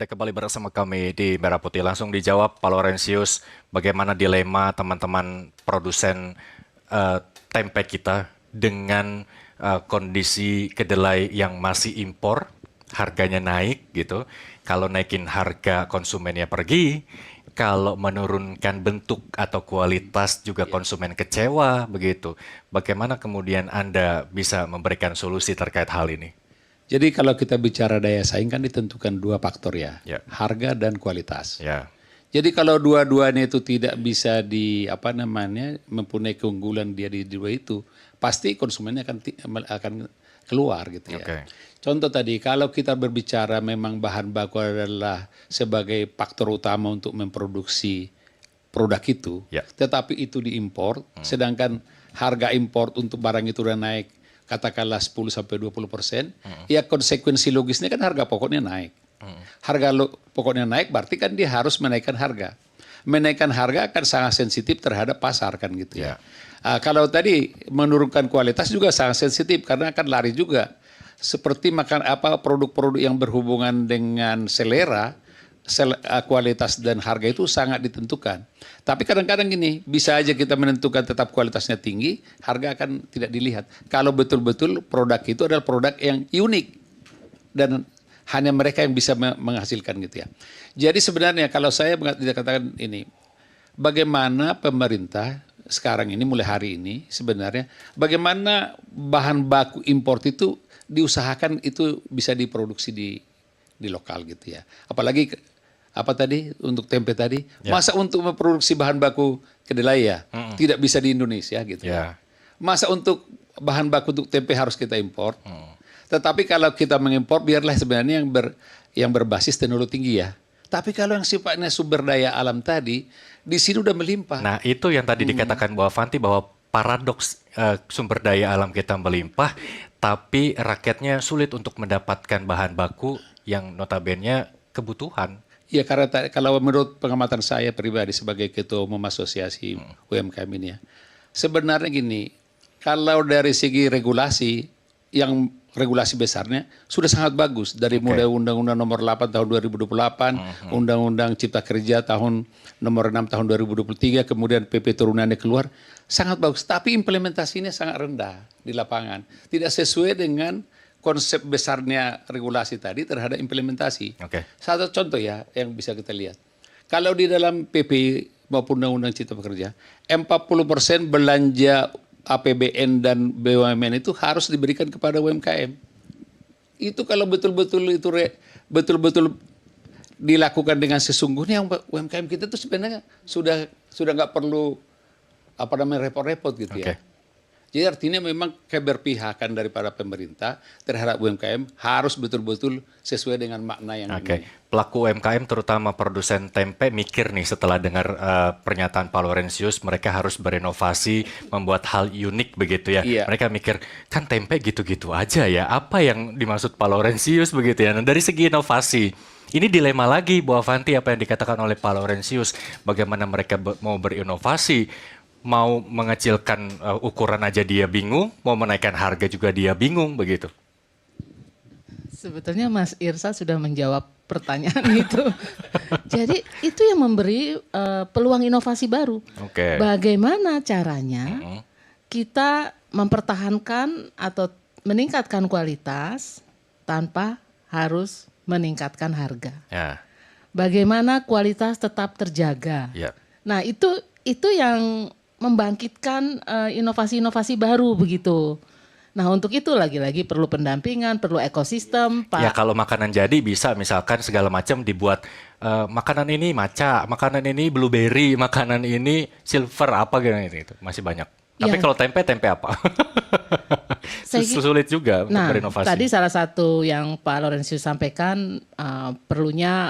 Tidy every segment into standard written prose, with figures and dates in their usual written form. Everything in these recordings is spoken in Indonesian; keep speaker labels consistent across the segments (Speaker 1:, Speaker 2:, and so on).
Speaker 1: Anda kembali bersama kami di Merah Putih. Langsung dijawab Pak Laurentius, bagaimana dilema teman-teman produsen eh, tempe kita dengan kondisi kedelai yang masih impor, harganya naik gitu. Kalau naikin harga konsumennya pergi, kalau menurunkan bentuk atau kualitas juga konsumen kecewa begitu. Bagaimana kemudian Anda bisa memberikan solusi terkait hal ini?
Speaker 2: Jadi kalau kita bicara daya saing kan ditentukan dua faktor ya,
Speaker 1: Ya.
Speaker 2: harga dan kualitas.
Speaker 1: Ya,
Speaker 2: Jadi kalau dua-duanya itu tidak bisa mempunyai keunggulan dia di dua itu, pasti konsumennya akan keluar gitu ya.
Speaker 1: oke.
Speaker 2: Contoh tadi kalau kita berbicara memang bahan baku adalah sebagai faktor utama untuk memproduksi produk itu,
Speaker 1: Ya.
Speaker 2: tetapi itu diimpor, sedangkan harga impor untuk barang itu udah naik katakanlah 10-20%, ya konsekuensi logisnya kan harga pokoknya naik. Harga pokoknya naik berarti kan dia harus menaikkan harga. Menaikkan harga akan sangat sensitif terhadap pasar kan gitu ya. Kalau tadi menurunkan kualitas juga sangat sensitif karena akan lari juga. Seperti makan produk-produk yang berhubungan dengan selera, kualitas dan harga itu sangat ditentukan. Tapi kadang-kadang gini, bisa aja kita menentukan tetap kualitasnya tinggi, harga akan tidak dilihat. Kalau betul-betul produk itu adalah produk yang unik dan hanya mereka yang bisa menghasilkan gitu ya. Jadi sebenarnya kalau saya tidak katakan ini, bagaimana pemerintah sekarang ini mulai hari ini sebenarnya bagaimana bahan baku import itu diusahakan itu bisa diproduksi di lokal gitu ya. Apalagi untuk tempe tadi, masa untuk memproduksi bahan baku kedelai ya tidak bisa di Indonesia gitu ya. Masa untuk bahan baku untuk tempe harus kita impor. Tetapi kalau kita mengimpor biarlah sebenarnya yang berbasis teknologi tinggi ya. Tapi kalau yang sifatnya sumber daya alam tadi di sini udah melimpah.
Speaker 1: Nah, itu yang tadi dikatakan Bu Avanti bahwa paradoks sumber daya alam kita melimpah, tapi rakyatnya sulit untuk mendapatkan bahan baku yang notabene kebutuhan.
Speaker 2: Ya karena kalau menurut pengamatan saya pribadi sebagai ketua umum asosiasi UMKM ini ya, sebenarnya gini, kalau dari segi regulasi, yang regulasi besarnya sudah sangat bagus dari mulai Undang-Undang Nomor 8 Tahun 2028, Undang-Undang Cipta Kerja tahun Nomor 6 Tahun 2023, kemudian PP turunannya keluar, sangat bagus. Tapi implementasinya sangat rendah di lapangan, tidak sesuai dengan konsep besarnya regulasi tadi terhadap implementasi. Satu contoh ya yang bisa kita lihat. Kalau di dalam PP maupun Undang-Undang Cipta Kerja, 40% belanja APBN dan BUMN itu harus diberikan kepada UMKM. Itu kalau betul-betul betul-betul dilakukan dengan sesungguhnya, UMKM kita itu sebenarnya sudah nggak perlu repot-repot gitu ya. Jadi artinya memang keberpihakan daripada pemerintah terhadap UMKM harus betul-betul sesuai dengan makna yang ini.
Speaker 1: Pelaku UMKM terutama produsen tempe mikir nih setelah dengar pernyataan Pak Laurentius, mereka harus berinovasi, membuat hal unik begitu ya.
Speaker 2: Iya.
Speaker 1: Mereka mikir, kan tempe gitu-gitu aja ya, apa yang dimaksud Pak Laurentius begitu ya. Nah, dari segi inovasi, ini dilema lagi Bu Avanti apa yang dikatakan oleh Pak Laurentius, bagaimana mereka mau berinovasi, mau mengecilkan ukuran aja dia bingung, mau menaikkan harga juga dia bingung begitu.
Speaker 3: Sebetulnya Mas Irsa sudah menjawab pertanyaan itu. Jadi itu yang memberi peluang inovasi baru. Bagaimana caranya kita mempertahankan atau meningkatkan kualitas tanpa harus meningkatkan harga. Bagaimana kualitas tetap terjaga. Nah itu yang membangkitkan inovasi-inovasi baru begitu. Nah untuk itu lagi-lagi perlu pendampingan, perlu ekosistem. Pak.
Speaker 1: Ya kalau makanan jadi bisa misalkan segala macam dibuat makanan ini maca, makanan ini blueberry, makanan ini silver apa gitu itu masih banyak. Tapi kalau tempe apa? Sulit juga untuk berinovasi.
Speaker 3: Tadi salah satu yang Pak Laurentius sampaikan perlunya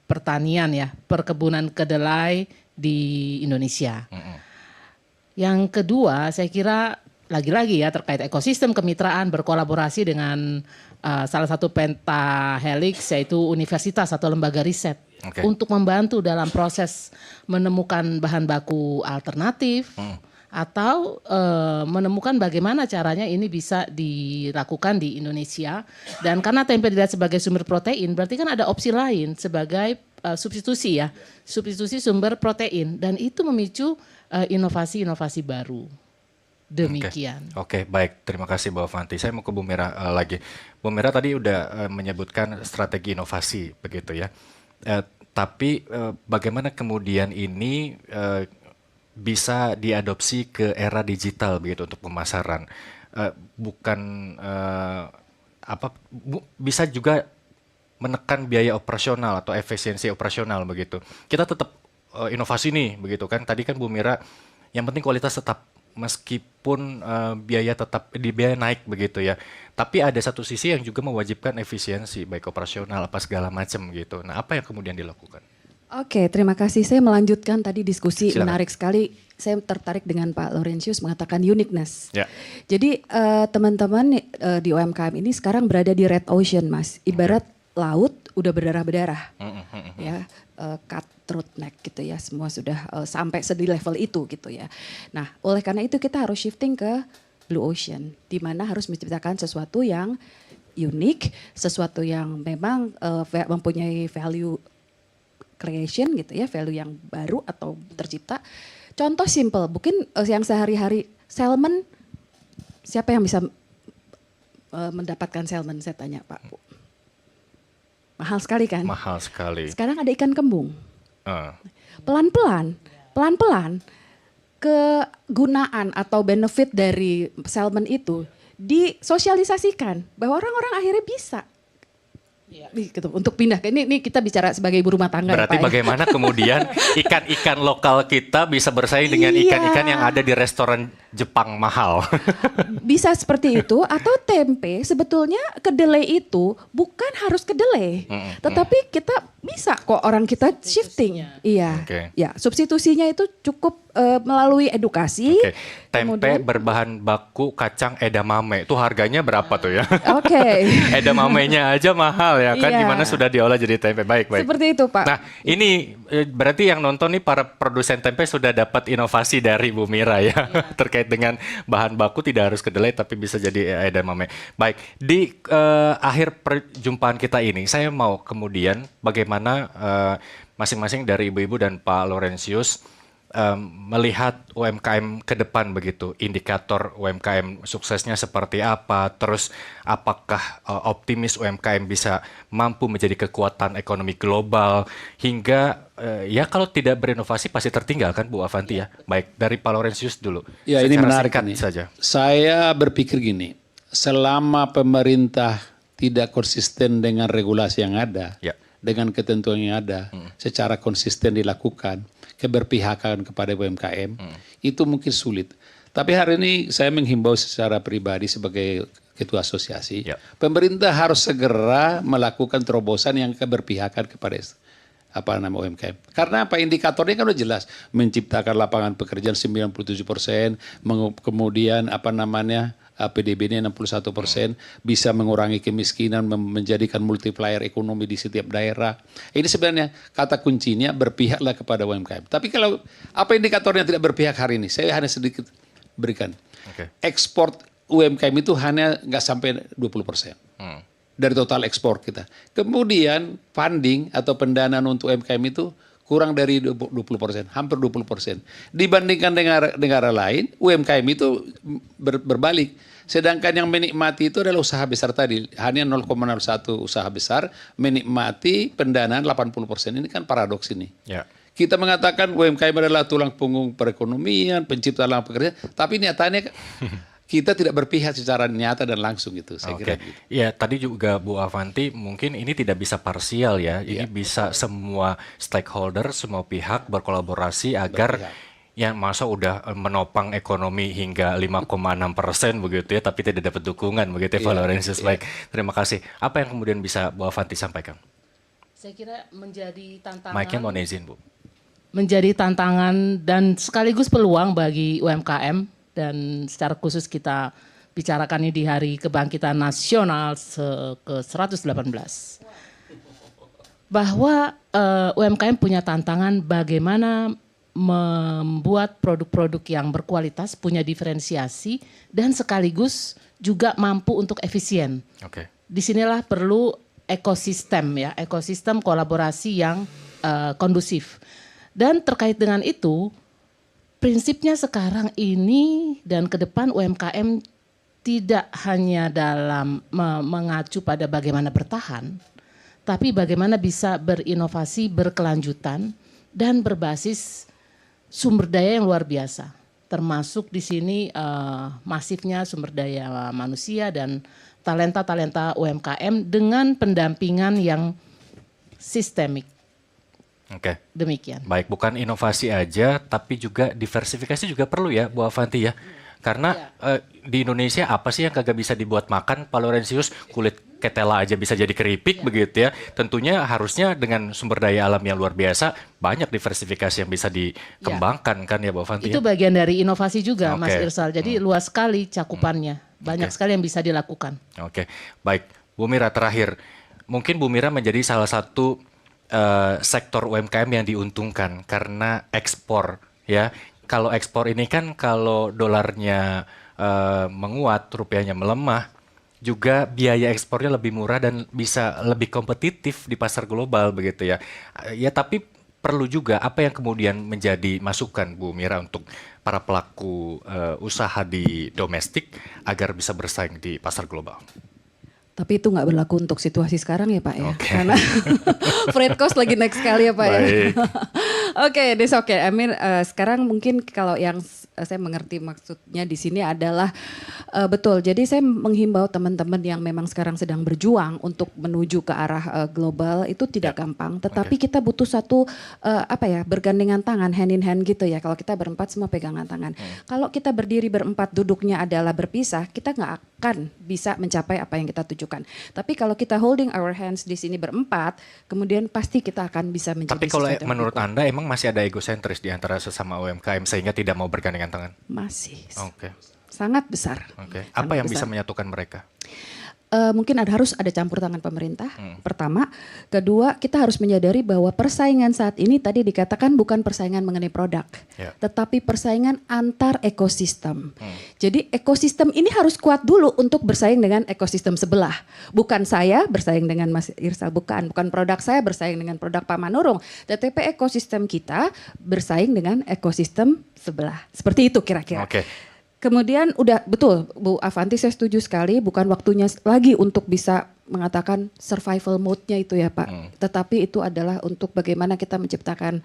Speaker 3: pertanian ya, perkebunan kedelai di Indonesia. Yang kedua, saya kira lagi-lagi ya terkait ekosistem kemitraan berkolaborasi dengan salah satu pentahelix yaitu universitas atau lembaga riset untuk membantu dalam proses menemukan bahan baku alternatif atau menemukan bagaimana caranya ini bisa dilakukan di Indonesia. Dan karena tempe dilihat sebagai sumber protein, berarti kan ada opsi lain sebagai substitusi ya, substitusi sumber protein, dan itu memicu inovasi-inovasi baru. Demikian.
Speaker 1: Oke, baik. Terima kasih Bu Avanti. Saya mau ke Bu Mira lagi. Bu Mira tadi udah menyebutkan strategi inovasi begitu ya. Tapi bagaimana kemudian ini bisa diadopsi ke era digital begitu untuk pemasaran? Bisa juga menekan biaya operasional atau efisiensi operasional begitu. Kita tetap inovasi nih begitu kan. Tadi kan Bu Mira yang penting kualitas tetap meskipun biaya naik begitu ya. Tapi ada satu sisi yang juga mewajibkan efisiensi baik operasional apa segala macam gitu. Nah, apa yang kemudian dilakukan?
Speaker 4: Oke, terima kasih. Saya melanjutkan tadi diskusi.
Speaker 1: Silakan.
Speaker 4: Menarik sekali. Saya tertarik dengan Pak Laurentius mengatakan uniqueness.
Speaker 1: Ya.
Speaker 4: Jadi teman-teman di UMKM ini sekarang berada di red ocean, Mas. Ibarat laut udah berdarah-berdarah. Ya, cutthroat neck gitu ya. Semua sudah sampai di level itu gitu ya. Nah, oleh karena itu kita harus shifting ke blue ocean, di mana harus menciptakan sesuatu yang unik, sesuatu yang memang mempunyai value creation gitu ya, value yang baru atau tercipta. Contoh simple, mungkin yang sehari-hari salmon, siapa yang bisa mendapatkan salmon, saya tanya Pak. Mahal sekali kan?
Speaker 1: Mahal sekali.
Speaker 4: Sekarang ada ikan kembung. Pelan-pelan kegunaan atau benefit dari salmon itu disosialisasikan bahwa orang-orang akhirnya bisa. Gitu, untuk pindah ke ini kita bicara sebagai ibu rumah tangga.
Speaker 1: Berarti
Speaker 4: ya, Pak,
Speaker 1: bagaimana kemudian ikan-ikan lokal kita bisa bersaing dengan ikan-ikan yang ada di restoran Jepang mahal.
Speaker 4: Bisa seperti itu, atau tempe sebetulnya kedelai itu bukan harus kedelai, tetapi kita bisa kok orang kita shifting. Iya, ya substitusinya itu cukup melalui edukasi.
Speaker 1: Tempe berbahan baku kacang edamame, itu harganya berapa tuh ya? Edamamenya aja mahal ya kan, gimana sudah diolah jadi tempe. Baik.
Speaker 4: Seperti itu Pak.
Speaker 1: Nah ini berarti yang nonton nih para produsen tempe sudah dapat inovasi dari Bu Mira ya, terkait dengan bahan baku tidak harus kedelai tapi bisa jadi edamame. Baik, di akhir perjumpaan kita ini saya mau kemudian bagaimana masing-masing dari ibu-ibu dan Pak Laurentius melihat UMKM ke depan begitu, indikator UMKM suksesnya seperti apa, terus apakah optimis UMKM bisa mampu menjadi kekuatan ekonomi global hingga ya kalau tidak berinovasi pasti tertinggal kan Bu Avanti ya. Baik, dari Pak Laurentius dulu.
Speaker 2: Ya, ini menarik ini.
Speaker 1: Saja.
Speaker 2: Saya berpikir gini, selama pemerintah tidak konsisten dengan regulasi yang ada, dengan ketentuan yang ada, secara konsisten dilakukan, keberpihakan kepada UMKM, itu mungkin sulit. Tapi hari ini saya menghimbau secara pribadi sebagai ketua asosiasi, pemerintah harus segera melakukan terobosan yang keberpihakan kepada UMKM. Karena apa, indikatornya kan udah jelas, menciptakan lapangan pekerjaan 97%, kemudian PDB-nya 61%, bisa mengurangi kemiskinan, menjadikan multiplier ekonomi di setiap daerah. Ini sebenarnya kata kuncinya berpihaklah kepada UMKM. Tapi kalau apa indikatornya tidak berpihak hari ini, saya hanya sedikit berikan. Ekspor UMKM itu hanya nggak sampai 20% dari total ekspor kita. Kemudian funding atau pendanaan untuk UMKM itu kurang dari 20%, hampir 20%. Dibandingkan dengan negara lain, UMKM itu berbalik. Sedangkan yang menikmati itu adalah usaha besar tadi. Hanya 0,01 usaha besar menikmati pendanaan 80%. Ini kan paradoks ini. Kita mengatakan UMKM adalah tulang punggung perekonomian, pencipta lapangan pekerjaan. Tapi nyatanya kita tidak berpihak secara nyata dan langsung gitu. Saya kira gitu.
Speaker 1: Ya, tadi juga Bu Avanti mungkin ini tidak bisa parsial ya. Ini bisa semua stakeholder, semua pihak berkolaborasi agar yang masa udah menopang ekonomi hingga 5,6% begitu ya, tapi tidak dapat dukungan begitu ya Pak Laurentius. Baik, terima kasih. Apa yang kemudian bisa Bu Avanti sampaikan?
Speaker 3: Saya kira menjadi tantangan.
Speaker 1: Mic-nya mohon izin Bu.
Speaker 3: Menjadi tantangan dan sekaligus peluang bagi UMKM, dan secara khusus kita bicarakan ini di Hari Kebangkitan Nasional ke-118. Bahwa UMKM punya tantangan bagaimana membuat produk-produk yang berkualitas, punya diferensiasi, dan sekaligus juga mampu untuk efisien.
Speaker 1: Oke.
Speaker 3: Disinilah perlu ekosistem ya, ekosistem kolaborasi yang kondusif. Dan terkait dengan itu, prinsipnya sekarang ini dan ke depan UMKM tidak hanya dalam mengacu pada bagaimana bertahan, tapi bagaimana bisa berinovasi berkelanjutan dan berbasis sumber daya yang luar biasa. Termasuk di sini masifnya sumber daya manusia dan talenta-talenta UMKM dengan pendampingan yang sistemik.
Speaker 1: Oke.
Speaker 3: Demikian.
Speaker 1: Baik, bukan inovasi aja, tapi juga diversifikasi juga perlu ya, Bu Avanti ya. Karena di Indonesia apa sih yang kagak bisa dibuat makan, Pak Laurentius? Kulit ketela aja bisa jadi keripik begitu ya. Tentunya harusnya dengan sumber daya alam yang luar biasa, banyak diversifikasi yang bisa dikembangkan kan ya, Bu Avanti?
Speaker 3: Itu
Speaker 1: ya?
Speaker 3: bagian dari inovasi juga, Mas Irsal. Jadi luas sekali cakupannya, banyak sekali yang bisa dilakukan.
Speaker 1: Oke, baik. Bu Mira terakhir, mungkin Bu Mira menjadi salah satu sektor UMKM yang diuntungkan karena ekspor ya. Kalau ekspor ini kan kalau dolarnya menguat, rupiahnya melemah, juga biaya ekspornya lebih murah dan bisa lebih kompetitif di pasar global begitu ya. Ya tapi perlu juga apa yang kemudian menjadi masukan Bu Mira untuk para pelaku usaha di domestik agar bisa bersaing di pasar global.
Speaker 4: Tapi itu nggak berlaku untuk situasi sekarang ya Pak ya, karena freight cost lagi naik sekali ya Pak ya. Oke, this okay. I mean, sekarang mungkin kalau yang saya mengerti maksudnya di sini adalah betul. Jadi saya menghimbau teman-teman yang memang sekarang sedang berjuang untuk menuju ke arah global itu tidak gampang. Tetapi kita butuh satu bergandengan tangan, hand in hand gitu ya. Kalau kita berempat semua pegangan tangan. Kalau kita berdiri berempat duduknya adalah berpisah, kita nggak akan bisa mencapai apa yang kita tujukan. Tapi kalau kita holding our hands di sini berempat, kemudian pasti kita akan bisa menjadi.
Speaker 1: Tapi kalau menurut Anda emang masih ada egosentris di antara sesama UMKM sehingga tidak mau bergandengan tangan?
Speaker 4: Masih.
Speaker 1: Oke.
Speaker 4: Sangat besar.
Speaker 1: Oke. Apa yang bisa menyatukan mereka?
Speaker 4: Mungkin harus ada campur tangan pemerintah, pertama. Kedua, kita harus menyadari bahwa persaingan saat ini tadi dikatakan bukan persaingan mengenai produk, tetapi persaingan antar ekosistem. Jadi ekosistem ini harus kuat dulu untuk bersaing dengan ekosistem sebelah. Bukan saya bersaing dengan Mas Irsal, bukan produk saya bersaing dengan produk Pak Manurung, tetapi ekosistem kita bersaing dengan ekosistem sebelah. Seperti itu kira-kira.
Speaker 1: Oke.
Speaker 4: Kemudian udah betul Bu Avanti, saya setuju sekali, bukan waktunya lagi untuk bisa mengatakan survival mode-nya itu ya Pak. Tetapi itu adalah untuk bagaimana kita menciptakan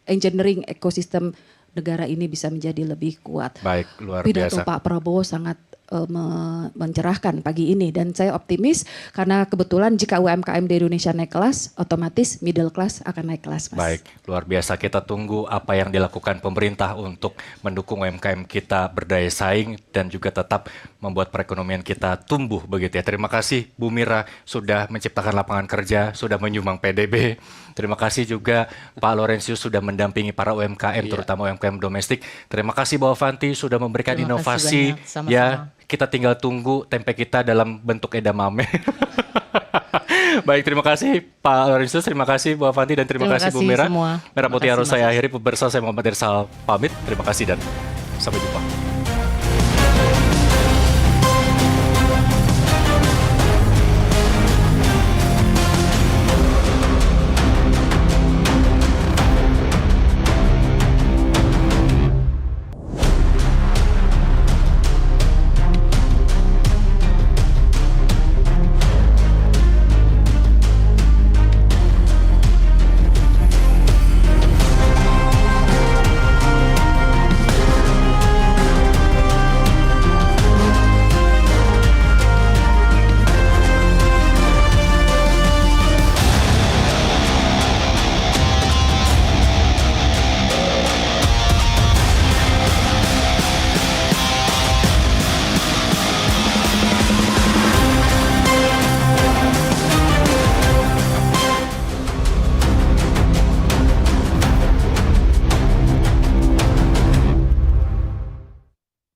Speaker 4: engineering ekosistem negara ini bisa menjadi lebih kuat.
Speaker 1: Baik, luar
Speaker 4: Pidato
Speaker 1: biasa.
Speaker 4: Pak Prabowo sangat mencerahkan pagi ini dan saya optimis karena kebetulan jika UMKM di Indonesia naik kelas, otomatis middle class akan naik kelas, Mas.
Speaker 1: Baik, luar biasa. Kita tunggu apa yang dilakukan pemerintah untuk mendukung UMKM kita berdaya saing dan juga tetap membuat perekonomian kita tumbuh begitu ya. Terima kasih Bu Mira sudah menciptakan lapangan kerja, sudah menyumbang PDB. Terima kasih juga Pak Laurentius sudah mendampingi para UMKM, terutama UMKM domestik. Terima kasih Bu Avanti sudah memberikan
Speaker 3: Terima
Speaker 1: inovasi.
Speaker 3: kasih banyak. Sama-sama.
Speaker 1: Ya, kita tinggal tunggu tempe kita dalam bentuk edamame. Baik, terima kasih Pak Laurentius, terima kasih Bu Avanti dan terima kasih Bu Mira.
Speaker 3: Semua.
Speaker 1: Merah Putih
Speaker 3: Terima
Speaker 1: harus
Speaker 3: kasih,
Speaker 1: saya
Speaker 3: Mas.
Speaker 1: akhiri, pemirsa, saya Muhammad Irsal pamit. Terima kasih dan sampai jumpa.